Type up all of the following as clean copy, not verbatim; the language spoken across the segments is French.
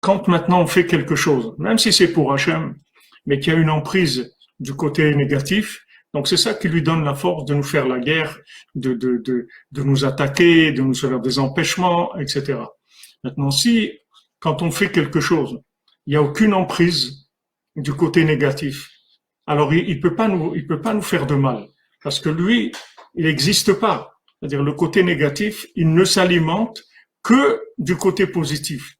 quand maintenant on fait quelque chose, même si c'est pour Hachem, mais qu'il y a une emprise du côté négatif, donc c'est ça qui lui donne la force de nous faire la guerre, de nous attaquer, de nous faire des empêchements, etc. Maintenant, si quand on fait quelque chose, il n'y a aucune emprise du côté négatif, alors il peut pas nous faire de mal, parce que lui, il n'existe pas. C'est-à-dire le côté négatif, il ne s'alimente que du côté positif.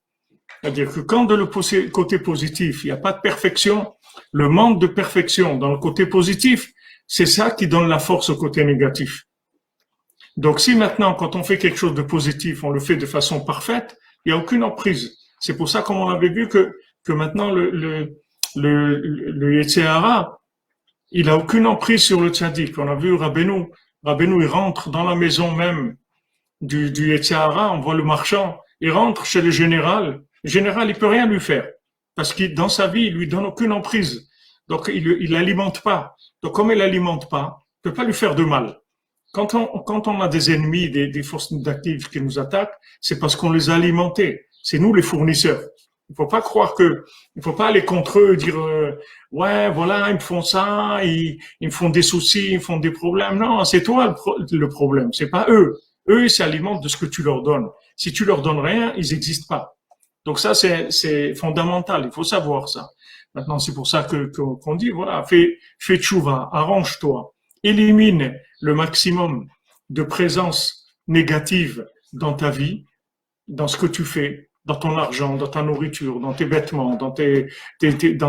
C'est-à-dire que quand de le côté positif, il n'y a pas de perfection, le manque de perfection dans le côté positif, c'est ça qui donne la force au côté négatif. Donc si maintenant, quand on fait quelque chose de positif, on le fait de façon parfaite, il n'y a aucune emprise. C'est pour ça, comme on avait vu, que maintenant le Yetzer Hara, il a aucune emprise sur le tzaddik. On a vu Rabbeinu, il rentre dans la maison même du Yetzer Hara, on voit le marchand, il rentre chez le général, il peut rien lui faire, parce que dans sa vie, il lui donne aucune emprise. Donc, il l'alimente pas. Donc, comme il l'alimente pas, il peut pas lui faire de mal. Quand on a des ennemis, des forces négatives qui nous attaquent, c'est parce qu'on les a alimentés. C'est nous les fournisseurs. Il faut pas croire il faut pas aller contre eux, dire ouais, voilà, ils me font ça, ils me font des soucis, ils me font des problèmes. Non, c'est toi le problème, c'est pas eux. Eux, ils s'alimentent de ce que tu leur donnes. Si tu leur donnes rien, ils n'existent pas. Donc ça, c'est fondamental. Il faut savoir ça. Maintenant, c'est pour ça qu'on dit voilà, fais tchouva, arrange-toi, élimine le maximum de présence négative dans ta vie, dans ce que tu fais, dans ton argent, dans ta nourriture, dans tes vêtements, dans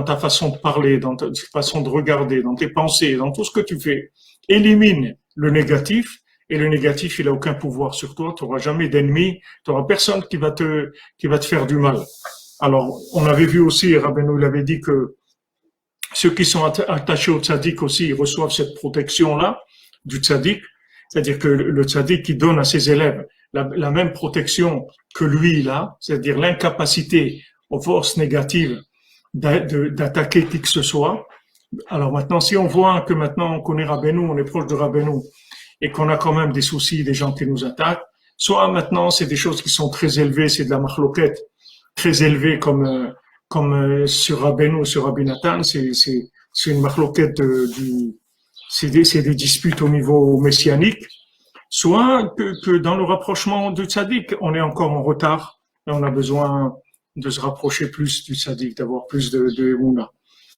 ta façon de parler, dans ta façon de regarder, dans tes pensées, dans tout ce que tu fais. Élimine le négatif, et le négatif, il a aucun pouvoir sur toi, tu n'auras jamais d'ennemi, tu n'auras personne qui va te faire du mal. Alors, on avait vu aussi, Rabbeinu, il avait dit que ceux qui sont attachés au tzaddik aussi, ils reçoivent cette protection-là du tzaddik, c'est-à-dire que le tzaddik, il donne à ses élèves la même protection que lui, il a, c'est-à-dire l'incapacité aux forces négatives d'attaquer qui que ce soit. Alors maintenant, si on voit que maintenant on connaît Rabbeinu, on est proche de Rabbeinu, et qu'on a quand même des soucis, des gens qui nous attaquent, soit maintenant c'est des choses qui sont très élevées, c'est de la marloquette très élevée comme sur Rabbeinu, sur Rabbi Nathan, c'est une marloquette c'est des disputes au niveau messianique, soit que dans le rapprochement du tzaddik, on est encore en retard et on a besoin de se rapprocher plus du tzaddik, d'avoir plus de Mouna.